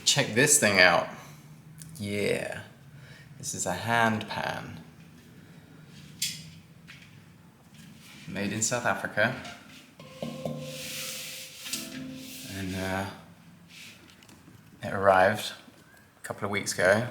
Check this thing out. Yeah, this is a hand pan. Made in South Africa. And it arrived a couple of weeks ago.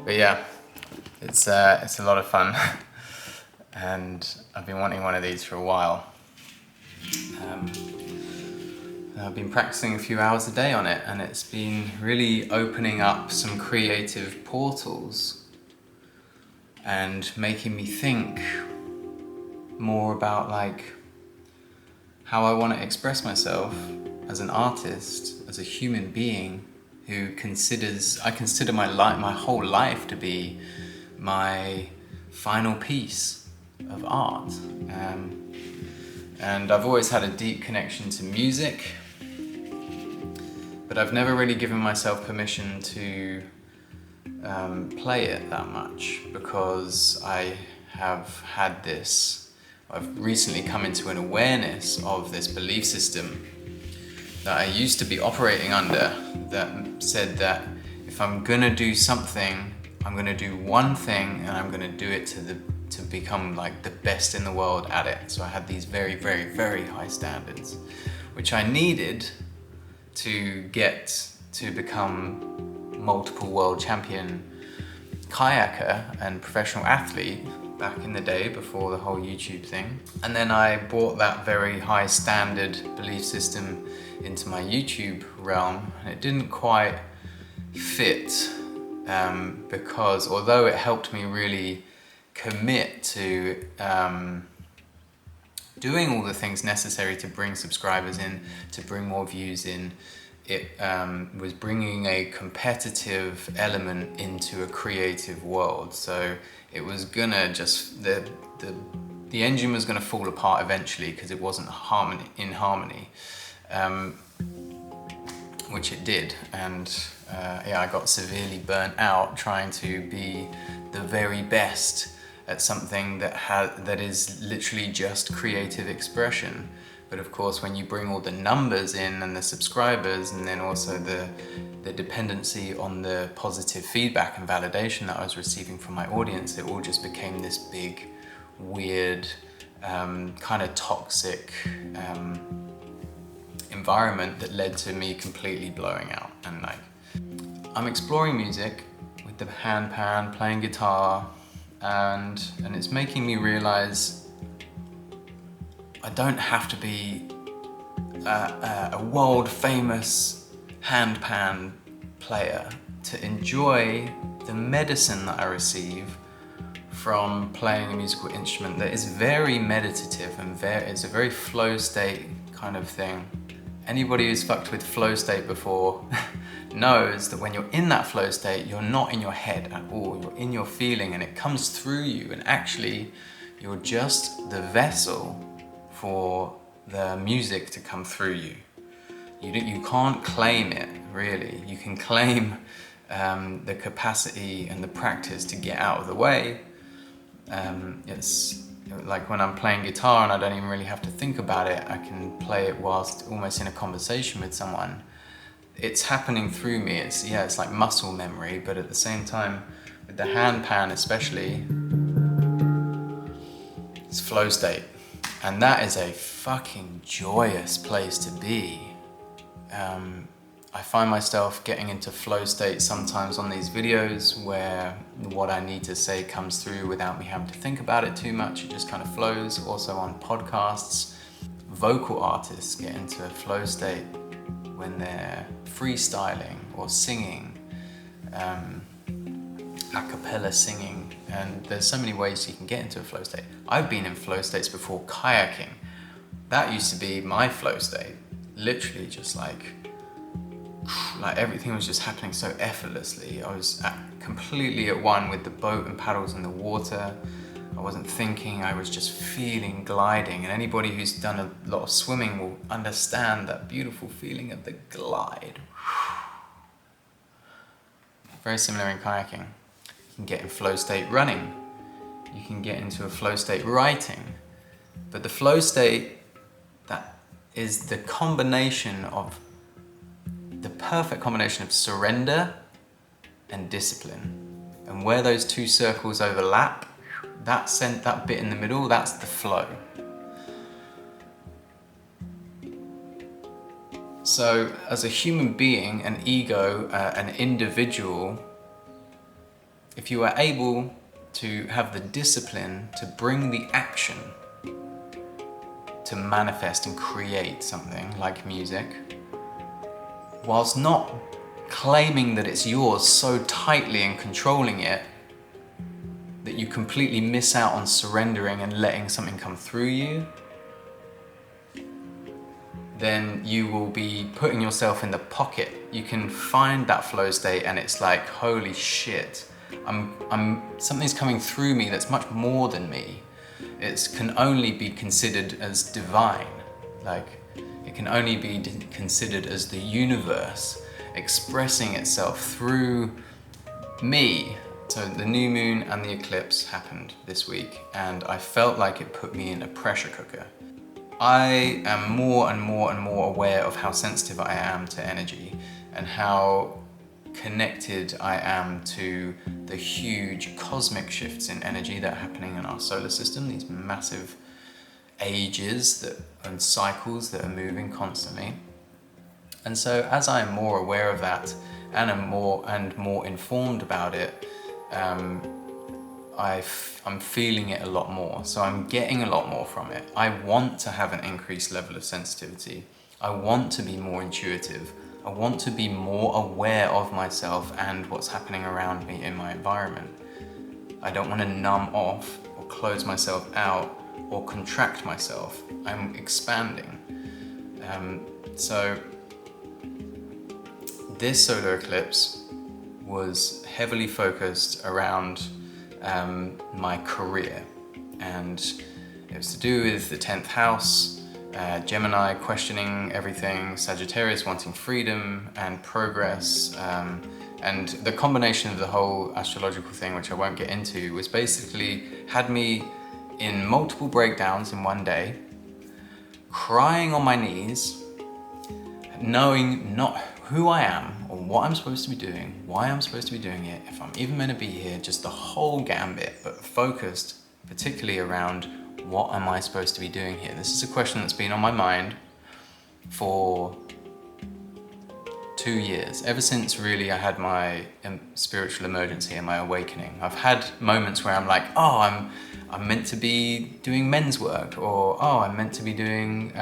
But yeah, it's a lot of fun, and I've been wanting one of these for a while. I've been practicing a few hours a day on it, and it's been really opening up some creative portals and making me think more about like how I want to express myself as an artist, as a human being who I consider my whole life to be my final piece of art. And I've always had a deep connection to music, but I've never really given myself permission to play it that much, because I've recently come into an awareness of this belief system that I used to be operating under, that said that if I'm gonna do something, I'm gonna do one thing, and I'm gonna do it to become like the best in the world at it. So I had these very, very, very high standards, which I needed to get to become multiple world champion kayaker and professional athlete back in the day before the whole YouTube thing. And then I brought that very high standard belief system into my YouTube realm, and it didn't quite fit, because although it helped me really commit to doing all the things necessary to bring subscribers in, to bring more views in, it was bringing a competitive element into a creative world. So it was gonna just, the engine was gonna fall apart eventually because it wasn't in harmony, which it did. And yeah, I got severely burnt out trying to be the very best at something that is literally just creative expression. But of course, when you bring all the numbers in and the subscribers, and then also the dependency on the positive feedback and validation that I was receiving from my audience, it all just became this big, weird, kind of toxic environment that led to me completely blowing out. And like, I'm exploring music with the hand pan, playing guitar, and it's making me realize I don't have to be a world famous hand pan player to enjoy the medicine that I receive from playing a musical instrument that is very meditative and it's a very flow state kind of thing. Anybody who's fucked with flow state before knows that when you're in that flow state, you're not in your head at all, you're in your feeling, and it comes through you, and actually you're just the vessel for the music to come through you. You can't claim it, really. You can claim the capacity and the practice to get out of the way. It's like when I'm playing guitar and I don't even really have to think about it, I can play it whilst almost in a conversation with someone. It's happening through me. It's like muscle memory, but at the same time, with the hand pan especially, it's flow state. And that is a fucking joyous place to be. I find myself getting into flow state sometimes on these videos where what I need to say comes through without me having to think about it too much. It just kind of flows. Also on podcasts, vocal artists get into a flow state when they're freestyling or singing, a cappella singing, and there's so many ways you can get into a flow state. I've been in flow states before kayaking. That used to be my flow state, literally just like like everything was just happening so effortlessly. I was completely at one with the boat and paddles in the water. I wasn't thinking, I was just feeling, gliding. And anybody who's done a lot of swimming will understand that beautiful feeling of the glide. Very similar in kayaking. You can get in flow state running. You can get into a flow state writing. But the flow state, that is the combination of, the perfect combination of surrender and discipline. And where those two circles overlap, that bit in the middle, that's the flow. So as a human being, an ego, an individual, if you are able to have the discipline to bring the action to manifest and create something like music, whilst not claiming that it's yours so tightly and controlling it that you completely miss out on surrendering and letting something come through you, then you will be putting yourself in the pocket. You can find that flow state and it's like, holy shit, something's coming through me that's much more than me. It can only be considered as divine. Like, it can only be considered as the universe expressing itself through me. So the new moon and the eclipse happened this week, and I felt like it put me in a pressure cooker. I am more and more and more aware of how sensitive I am to energy and how connected I am to the huge cosmic shifts in energy that are happening in our solar system, these massive ages and cycles that are moving constantly. And so as I am more aware of that and am more informed about it, I'm feeling it a lot more, so I'm getting a lot more from it. I want to have an increased level of sensitivity. I want to be more intuitive. I want to be more aware of myself and what's happening around me in my environment. I don't want to numb off or close myself out or contract myself. I'm expanding. So this solar eclipse was heavily focused around my career, and it was to do with the 10th house, Gemini questioning everything, Sagittarius wanting freedom and progress, and the combination of the whole astrological thing, which I won't get into, was basically had me in multiple breakdowns in one day, crying on my knees, knowing not who I am or what I'm supposed to be doing, why I'm supposed to be doing it, if I'm even meant to be here, just the whole gambit, but focused particularly around what am I supposed to be doing here. This is a question that's been on my mind for 2 years, ever since really I had my spiritual emergency and my awakening. I've had moments where I'm like, oh, I'm meant to be doing men's work, or oh, I'm meant to be doing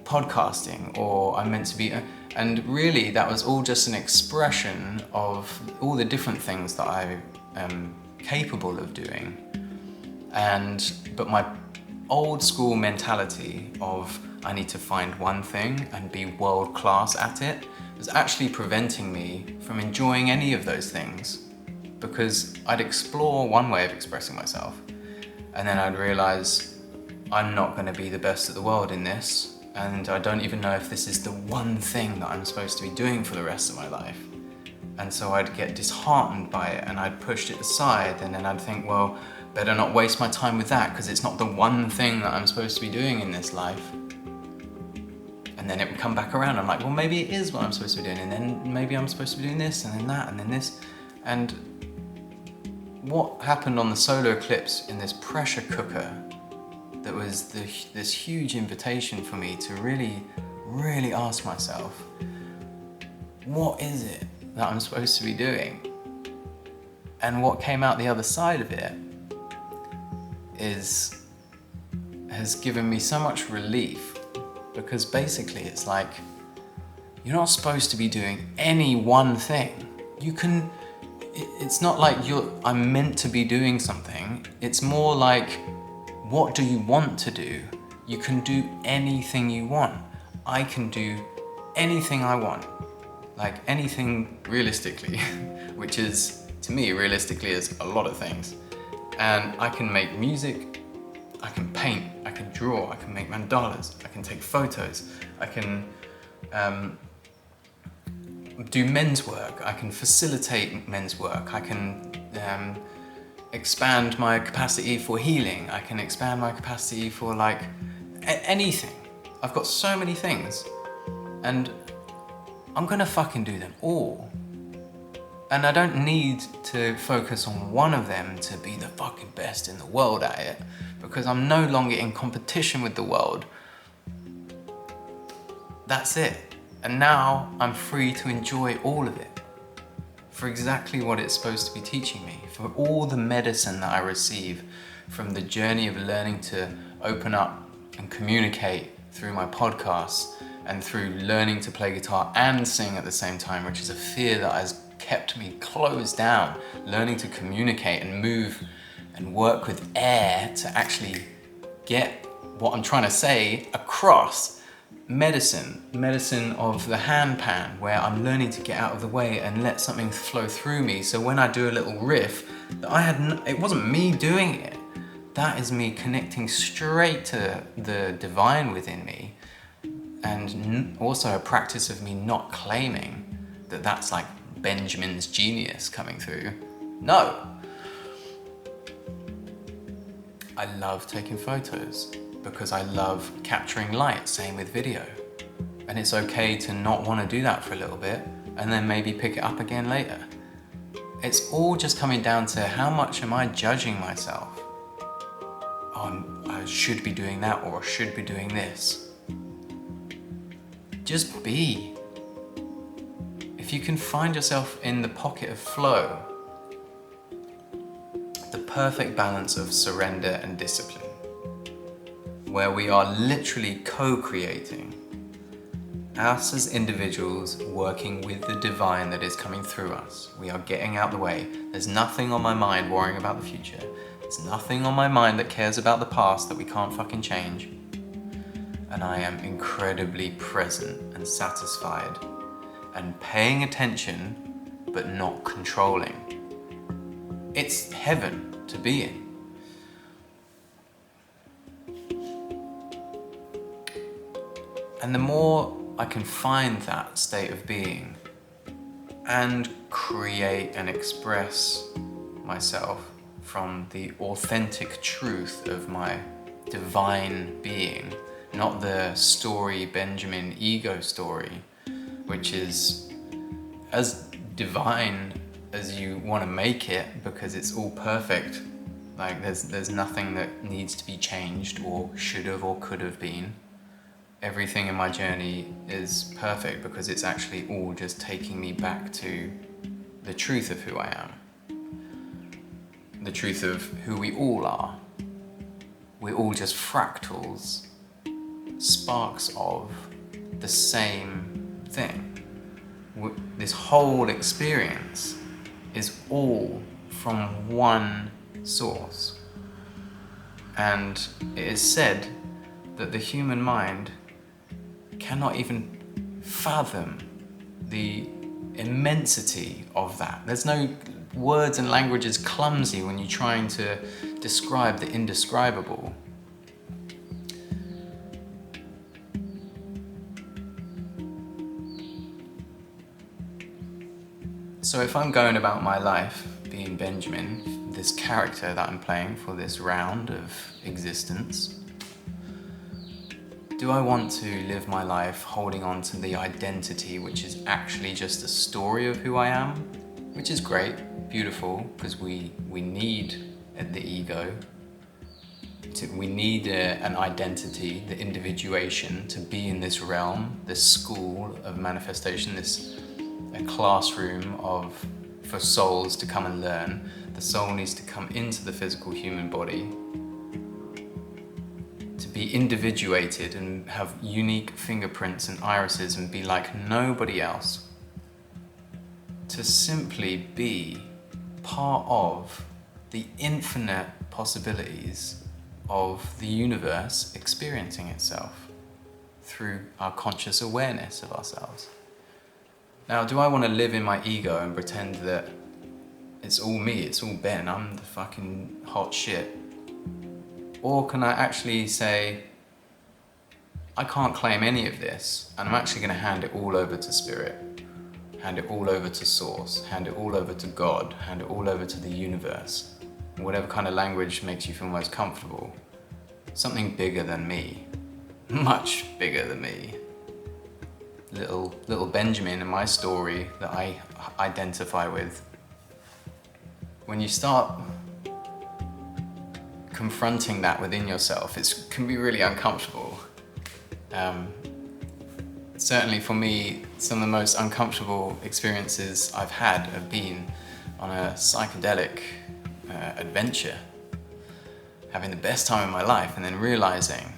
podcasting, or I'm meant to be, and really that was all just an expression of all the different things that I am capable of doing. But my old school mentality of I need to find one thing and be world class at it was actually preventing me from enjoying any of those things, because I'd explore one way of expressing myself and then I'd realize I'm not going to be the best at the world in this, and I don't even know if this is the one thing that I'm supposed to be doing for the rest of my life. And so I'd get disheartened by it and I'd push it aside, and then I'd think, well, better not waste my time with that because it's not the one thing that I'm supposed to be doing in this life. And then it would come back around. I'm like, well, maybe it is what I'm supposed to be doing, and then maybe I'm supposed to be doing this, and then that, and then this. And what happened on the solar eclipse in this pressure cooker, that was this huge invitation for me to really, really ask myself, what is it that I'm supposed to be doing? And what came out the other side of it has given me so much relief, because basically it's like, you're not supposed to be doing any one thing. It's not like I'm meant to be doing something. It's more like, what do you want to do? You can do anything you want. I can do anything I want. Like anything realistically, which is, to me, realistically is a lot of things. And I can make music, I can paint, I can draw, I can make mandalas, I can take photos, I can do men's work, I can facilitate men's work, I can expand my capacity for healing, I can expand my capacity for like anything. I've got so many things, and I'm gonna fucking do them all. And I don't need to focus on one of them to be the fucking best in the world at it, because I'm no longer in competition with the world. That's it. And now I'm free to enjoy all of it for exactly what it's supposed to be teaching me, for all the medicine that I receive from the journey of learning to open up and communicate through my podcasts and through learning to play guitar and sing at the same time, which is a fear that has kept me closed down. Learning to communicate and move and work with air to actually get what I'm trying to say across. Medicine of the hand pan, where I'm learning to get out of the way and let something flow through me. So when I do a little riff, it wasn't me doing it. That is me connecting straight to the divine within me, and also a practice of me not claiming that that's like Benjamin's genius coming through. No. I love taking photos because I love capturing light, same with video. And it's okay to not want to do that for a little bit and then maybe pick it up again later. It's all just coming down to how much am I judging myself? Oh, I should be doing that, or I should be doing this. Just be. If you can find yourself in the pocket of flow, the perfect balance of surrender and discipline, where we are literally co-creating, us as individuals working with the divine that is coming through us. We are getting out the way. There's nothing on my mind worrying about the future. There's nothing on my mind that cares about the past that we can't fucking change. And I am incredibly present and satisfied and paying attention, but not controlling. It's heaven to be in. And the more I can find that state of being and create and express myself from the authentic truth of my divine being, not the story Benjamin ego story, which is as divine as you want to make it because it's all perfect. Like there's nothing that needs to be changed or should have or could have been. Everything in my journey is perfect because it's actually all just taking me back to the truth of who I am. The truth of who we all are. We're all just fractals, sparks of the same thing. This whole experience is all from one source. And it is said that the human mind cannot even fathom the immensity of that. There's no words and language is clumsy when you're trying to describe the indescribable. So if I'm going about my life being Benjamin, this character that I'm playing for this round of existence, do I want to live my life holding on to the identity which is actually just a story of who I am? Which is great, beautiful, because we need the ego. We need an identity, the individuation, to be in this realm, this school of manifestation, this classroom for souls to come and learn. The soul needs to come into the physical human body, to be individuated and have unique fingerprints and irises and be like nobody else. To simply be part of the infinite possibilities of the universe experiencing itself through our conscious awareness of ourselves. Now, do I want to live in my ego and pretend that it's all me, it's all Ben, I'm the fucking hot shit? Or can I actually say, I can't claim any of this, and I'm actually going to hand it all over to Spirit, hand it all over to Source, hand it all over to God, hand it all over to the universe, whatever kind of language makes you feel most comfortable. Something bigger than me, much bigger than me. Little Benjamin in my story that I identify with. When you start confronting that within yourself, it can be really uncomfortable. Certainly for me, some of the most uncomfortable experiences I've had have been on a psychedelic adventure, having the best time of my life, and then realizing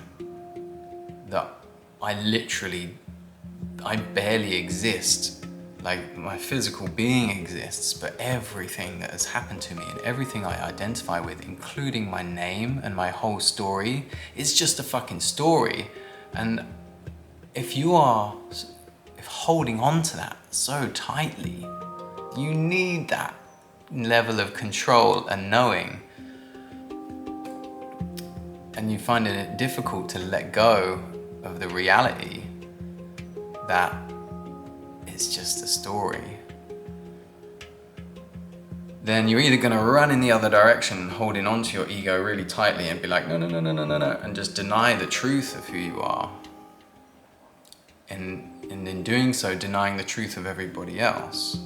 that I barely exist. Like, my physical being exists, but everything that has happened to me and everything I identify with, including my name and my whole story, is just a fucking story. And if holding on to that so tightly, you need that level of control and knowing, and you find it difficult to let go of the reality that it's just a story, then you're either going to run in the other direction, holding on to your ego really tightly and be like, no, and just deny the truth of who you are. And in doing so, denying the truth of everybody else,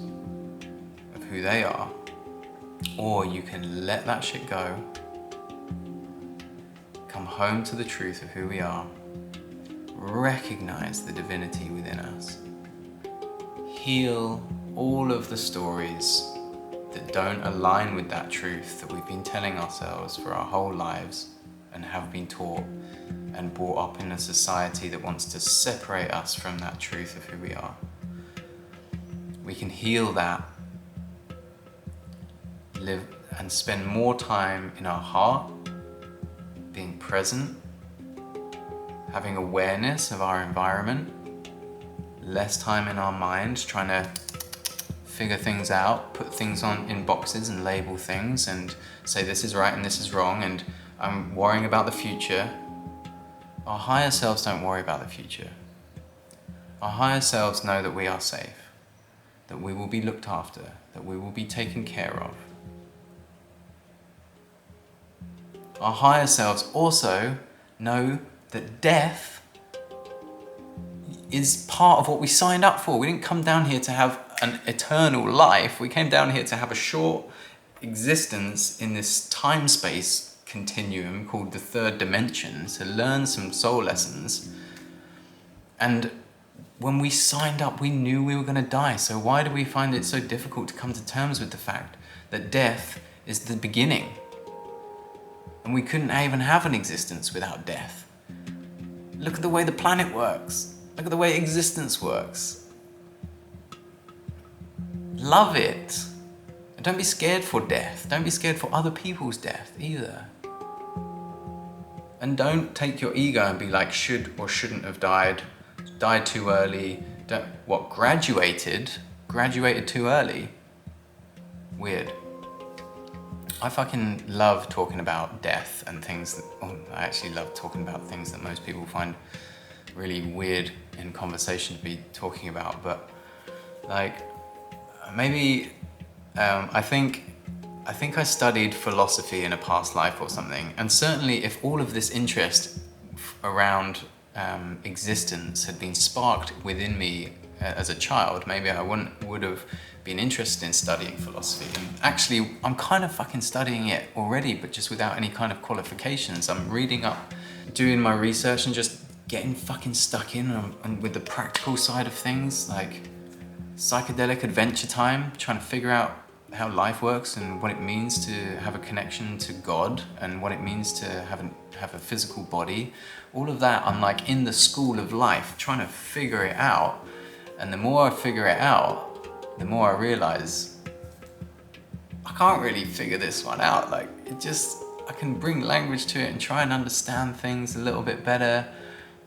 of who they are. Or you can let that shit go, come home to the truth of who we are, recognize the divinity within us, heal all of the stories that don't align with that truth that we've been telling ourselves for our whole lives and have been taught and brought up in a society that wants to separate us from that truth of who we are. We can heal that, live and spend more time in our heart, being present, having awareness of our environment, less time in our mind trying to figure things out, put things in boxes and label things and say this is right and this is wrong and I'm worrying about the future. Our higher selves don't worry about the future. Our higher selves know that we are safe, that we will be looked after, that we will be taken care of. Our higher selves also know that death is part of what we signed up for. We didn't come down here to have an eternal life. We came down here to have a short existence in this time-space continuum called the third dimension, to learn some soul lessons. And when we signed up, we knew we were going to die. So why do we find it so difficult to come to terms with the fact that death is the beginning? And we couldn't even have an existence without death. Look at the way the planet works. Look at the way existence works. Love it. And don't be scared for death. Don't be scared for other people's death either. And don't take your ego and be like, should or shouldn't have died too early. Graduated too early. Weird. I fucking love talking about death and things I actually love talking about things that most people find really weird in conversation to be talking about, but like, maybe, I think I studied philosophy in a past life or something, and certainly if all of this interest around existence had been sparked within me as a child, maybe I would have been interested in studying philosophy. And actually, I'm kind of fucking studying it already, but just without any kind of qualifications. I'm reading up, doing my research and just getting fucking stuck in and with the practical side of things, like psychedelic adventure time, trying to figure out how life works and what it means to have a connection to God and what it means to have a physical body. All of that, I'm like in the school of life, trying to figure it out. And the more I figure it out, the more I realize I can't really figure this one out. Like, I can bring language to it and try and understand things a little bit better,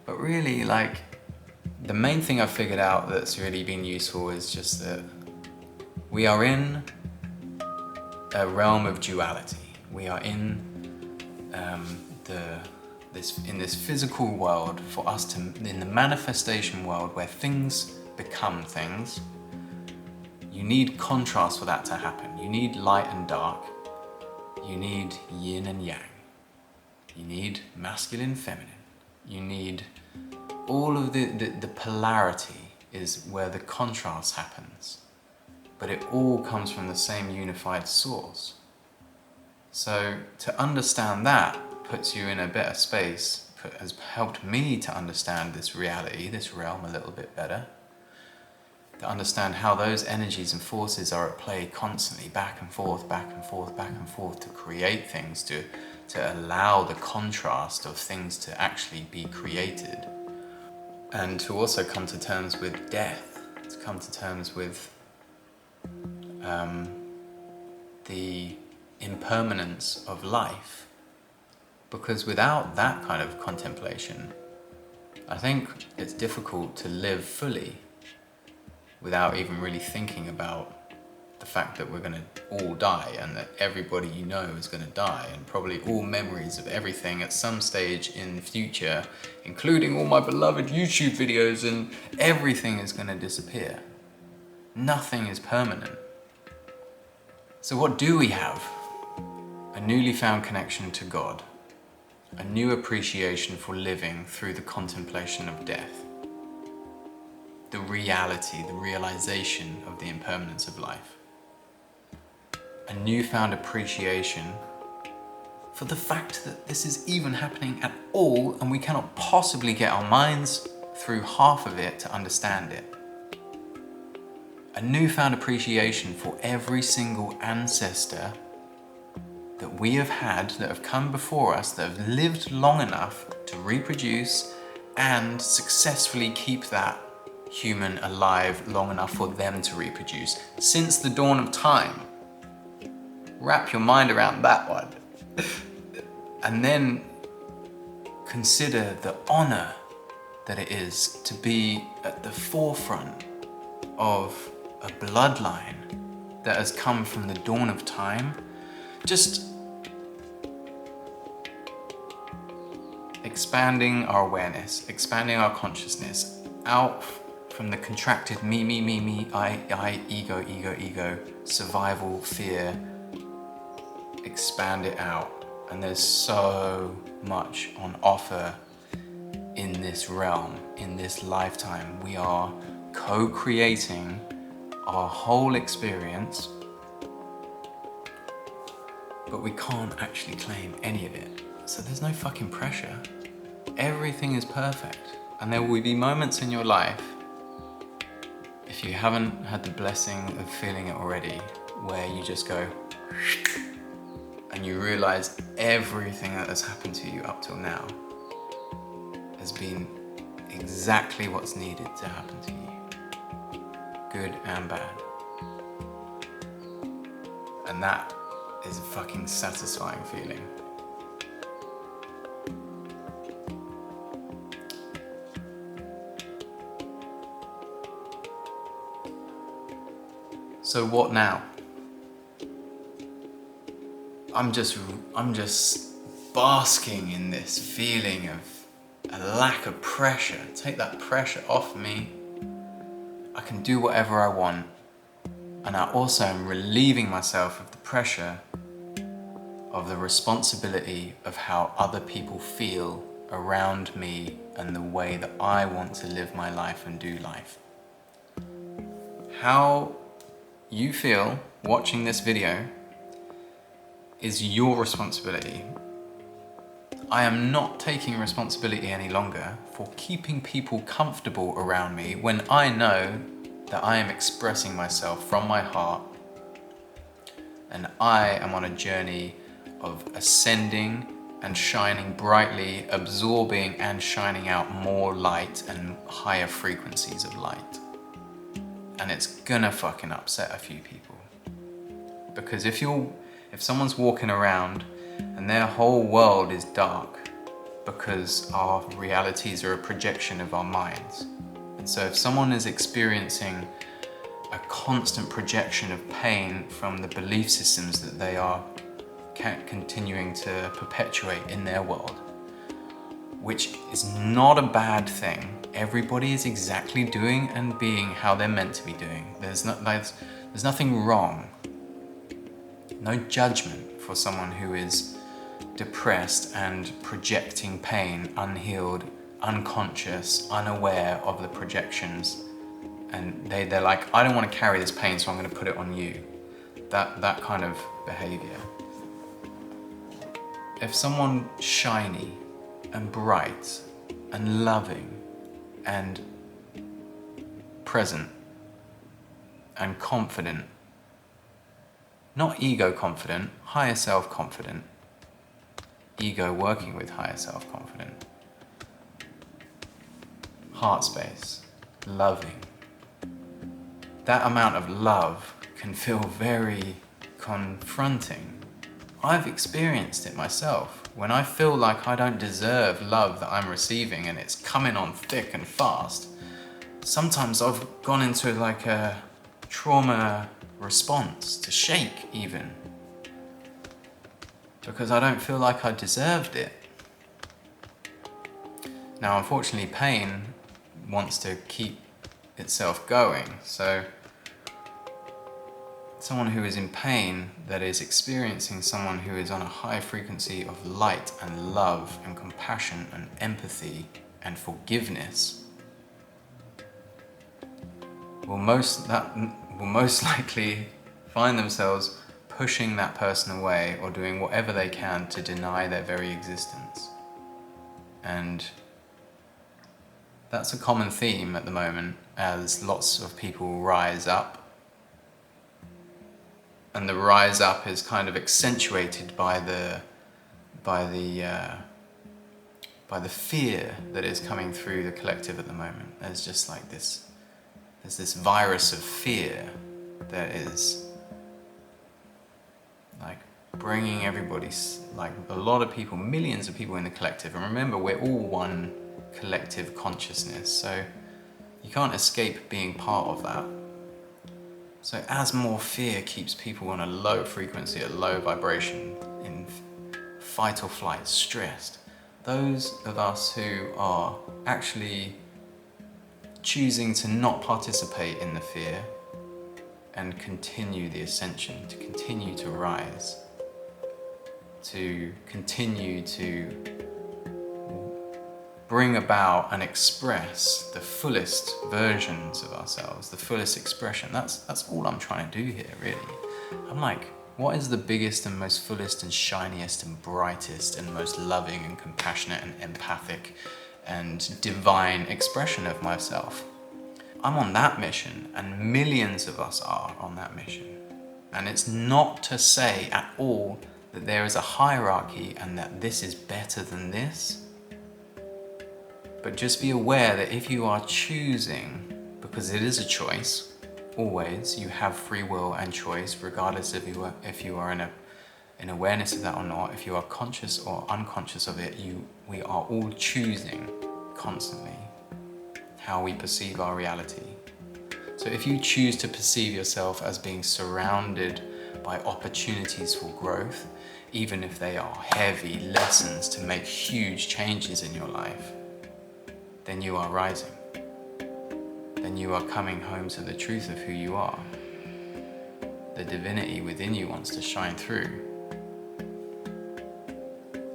But really, like, the main thing I've figured out that's really been useful is just that we are in a realm of duality. We are in this physical world, for us to, in the manifestation world where things become things. You need contrast for that to happen. You need light and dark. You need yin and yang. You need masculine, feminine. You need all of the polarity is where the contrast happens. But it all comes from the same unified source. So to understand that puts you in a better space, has helped me to understand this reality, this realm a little bit better. To understand how those energies and forces are at play constantly, back and forth, back and forth, back and forth, to create things, to allow the contrast of things to actually be created. And to also come to terms with death, to come to terms with the impermanence of life. Because without that kind of contemplation, I think it's difficult to live fully without even really thinking about the fact that we're going to all die, and that everybody you know is going to die, and probably all memories of everything at some stage in the future, including all my beloved YouTube videos, and everything is going to disappear. Nothing is permanent. So what do we have? A newly found connection to God, a new appreciation for living through the contemplation of death, the reality, the realization of the impermanence of life, a newfound appreciation for the fact that this is even happening at all, and we cannot possibly get our minds through half of it to understand it. A newfound appreciation for every single ancestor that we have had, that have come before us, that have lived long enough to reproduce and successfully keep that human alive long enough for them to reproduce since the dawn of time. Wrap your mind around that one. And then consider the honor that it is to be at the forefront of a bloodline that has come from the dawn of time. Just expanding our awareness, expanding our consciousness out from the contracted me, I, ego, survival, fear. Expand it out. And there's so much on offer in this realm, in this lifetime. We are co-creating our whole experience, but we can't actually claim any of it. So there's no fucking pressure. Everything is perfect. And there will be moments in your life, if you haven't had the blessing of feeling it already, where you just go and you realize everything that has happened to you up till now has been exactly what's needed to happen to you, good and bad. And that is a fucking satisfying feeling. So what now? I'm just basking in this feeling of a lack of pressure. Take that pressure off me. I can do whatever I want. And I also am relieving myself of the pressure of the responsibility of how other people feel around me and the way that I want to live my life and do life. How you feel watching this video is your responsibility. I am not taking responsibility any longer for keeping people comfortable around me when I know that I am expressing myself from my heart, and I am on a journey of ascending and shining brightly, absorbing and shining out more light and higher frequencies of light. And it's gonna fucking upset a few people. Because if someone's walking around and their whole world is dark, because our realities are a projection of our minds. And so if someone is experiencing a constant projection of pain from the belief systems that they are continuing to perpetuate in their world, which is not a bad thing. Everybody is exactly doing and being how they're meant to be doing. There's nothing wrong. No judgment for someone who is depressed and projecting pain, unhealed, unconscious, unaware of the projections. And they're like, I don't want to carry this pain, so I'm going to put it on you. That kind of behavior. If someone shiny and bright and loving and present and confident, not ego confident, higher self confident, ego working with higher self confident, heart space, loving, that amount of love can feel very confronting. I've experienced it myself. When I feel like I don't deserve love that I'm receiving and it's coming on thick and fast, sometimes I've gone into like a trauma response, to shake even, because I don't feel like I deserved it. Now, unfortunately, pain wants to keep itself going, so someone who is in pain that is experiencing someone who is on a high frequency of light and love and compassion and empathy and forgiveness will most likely find themselves pushing that person away or doing whatever they can to deny their very existence. And that's a common theme at the moment as lots of people rise up. And the rise up is kind of accentuated by the fear that is coming through the collective at the moment. There's just like there's this virus of fear that is like bringing everybody, like a lot of people, millions of people in the collective. And remember, we're all one collective consciousness, so you can't escape being part of that. So as more fear keeps people on a low frequency, a low vibration, in fight or flight, stressed, those of us who are actually choosing to not participate in the fear and continue the ascension, to continue to rise, to continue to bring about and express the fullest versions of ourselves, the fullest expression. That's all I'm trying to do here, really. I'm like, what is the biggest and most fullest and shiniest and brightest and most loving and compassionate and empathic and divine expression of myself? I'm on that mission, and millions of us are on that mission. And it's not to say at all that there is a hierarchy and that this is better than this. But just be aware that if you are choosing, because it is a choice, always, you have free will and choice, regardless of if you are in awareness of that or not, if you are conscious or unconscious of it, we are all choosing constantly how we perceive our reality. So if you choose to perceive yourself as being surrounded by opportunities for growth, even if they are heavy lessons to make huge changes in your life, then you are rising. Then you are coming home to the truth of who you are. The divinity within you wants to shine through.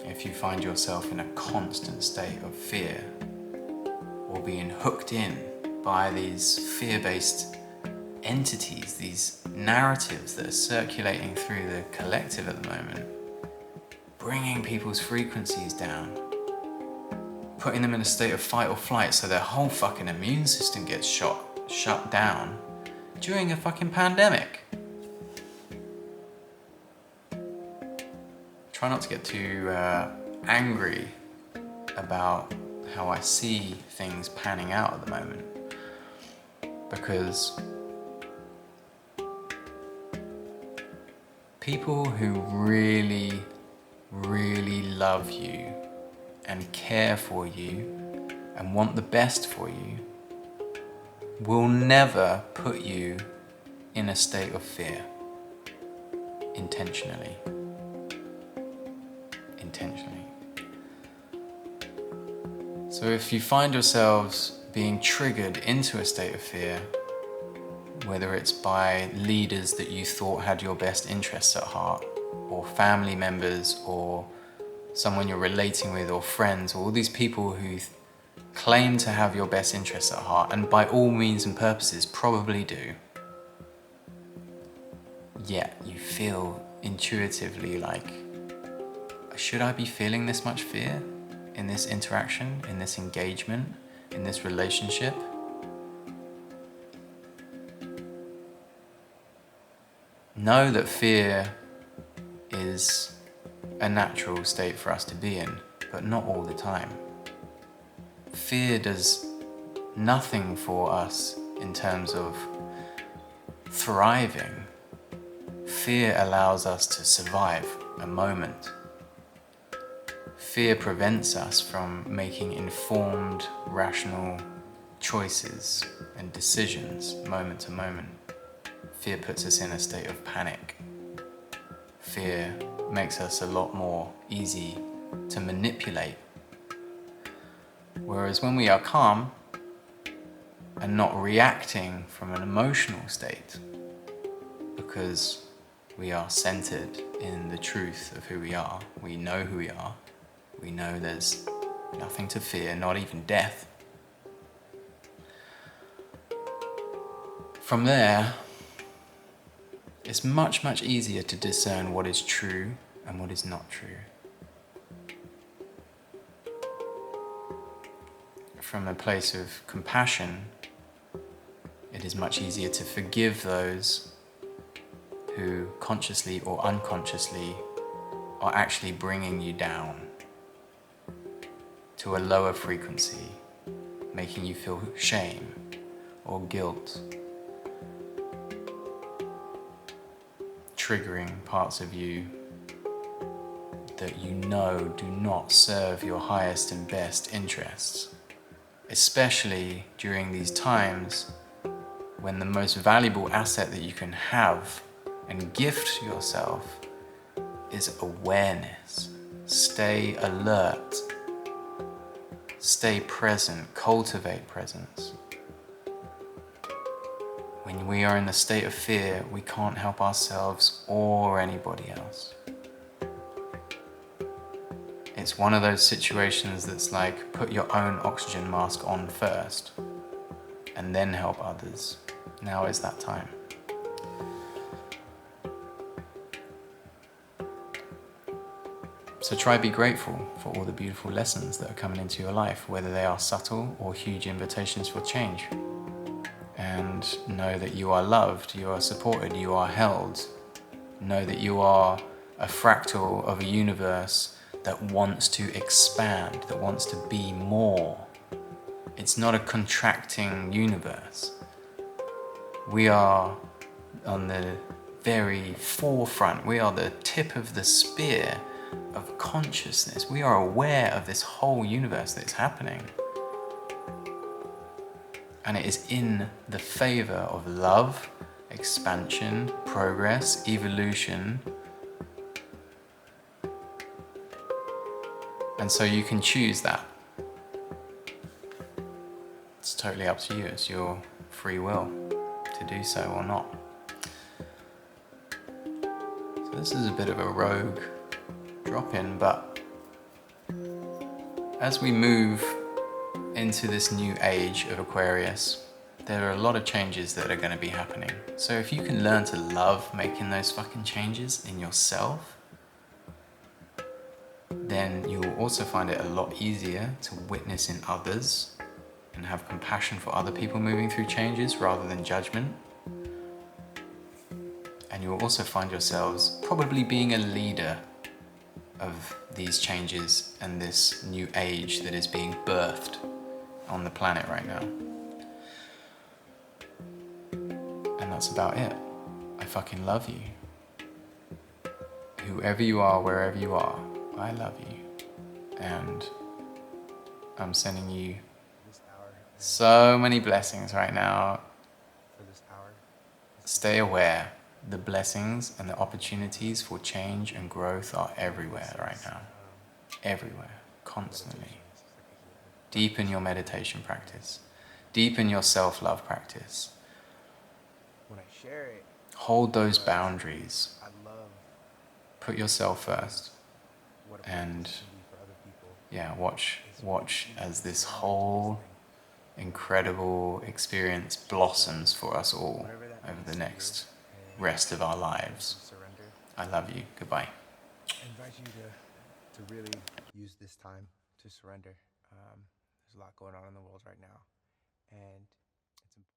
If you find yourself in a constant state of fear or being hooked in by these fear-based entities, these narratives that are circulating through the collective at the moment, bringing people's frequencies down, putting them in a state of fight or flight so their whole fucking immune system gets shut down during a fucking pandemic. Try not to get too angry about how I see things panning out at the moment, because people who really, really love you and care for you and want the best for you will never put you in a state of fear intentionally. So if you find yourselves being triggered into a state of fear, whether it's by leaders that you thought had your best interests at heart, or family members, or someone you're relating with, or friends, or all these people who claim to have your best interests at heart, and by all means and purposes probably do, yet you feel intuitively like, should I be feeling this much fear in this interaction, in this engagement, in this relationship? Know that fear is a natural state for us to be in, but not all the time. Fear does nothing for us in terms of thriving. Fear allows us to survive a moment. Fear prevents us from making informed, rational choices and decisions moment to moment. Fear puts us in a state of panic. Fear makes us a lot more easy to manipulate. Whereas when we are calm and not reacting from an emotional state, because we are centered in the truth of who we are, we know who we are, we know there's nothing to fear, not even death. From there, it's much, much easier to discern what is true and what is not true. From a place of compassion, it is much easier to forgive those who consciously or unconsciously are actually bringing you down to a lower frequency, making you feel shame or guilt, triggering parts of you that you know do not serve your highest and best interests, especially during these times when the most valuable asset that you can have and gift yourself is awareness. Stay alert, stay present, cultivate presence. When we are in a state of fear, we can't help ourselves or anybody else. It's one of those situations that's like, put your own oxygen mask on first and then help others. Now is that time. So try be grateful for all the beautiful lessons that are coming into your life, whether they are subtle or huge invitations for change. And know that you are loved, you are supported, you are held. Know that you are a fractal of a universe that wants to expand, that wants to be more. It's not a contracting universe. We are on the very forefront. We are the tip of the spear of consciousness. We are aware of this whole universe that's happening. And it is in the favor of love, expansion, progress, evolution. And so you can choose that. It's totally up to you. It's your free will to do so or not. So this is a bit of a rogue drop-in, but as we move into this new age of Aquarius, there are a lot of changes that are going to be happening. So if you can learn to love making those fucking changes in yourself, then you will also find it a lot easier to witness in others and have compassion for other people moving through changes rather than judgment. And you will also find yourselves probably being a leader of these changes and this new age that is being birthed on the planet right now. And that's about it. I fucking love you. Whoever you are, wherever you are, I love you. And I'm sending you this hour. so many blessings right now. For this hour. Stay aware. The blessings and the opportunities for change and growth are everywhere right now. Everywhere, constantly. Deepen your meditation practice. Deepen your self-love practice. When I share it, Hold those boundaries. I love Put yourself first. what a And practice can be for other people. yeah, watch as this whole incredible experience blossoms for us all over the next rest of our lives. Surrender. I love you. Goodbye. I invite you to really use this time to surrender. There's a lot going on in the world right now, and it's important.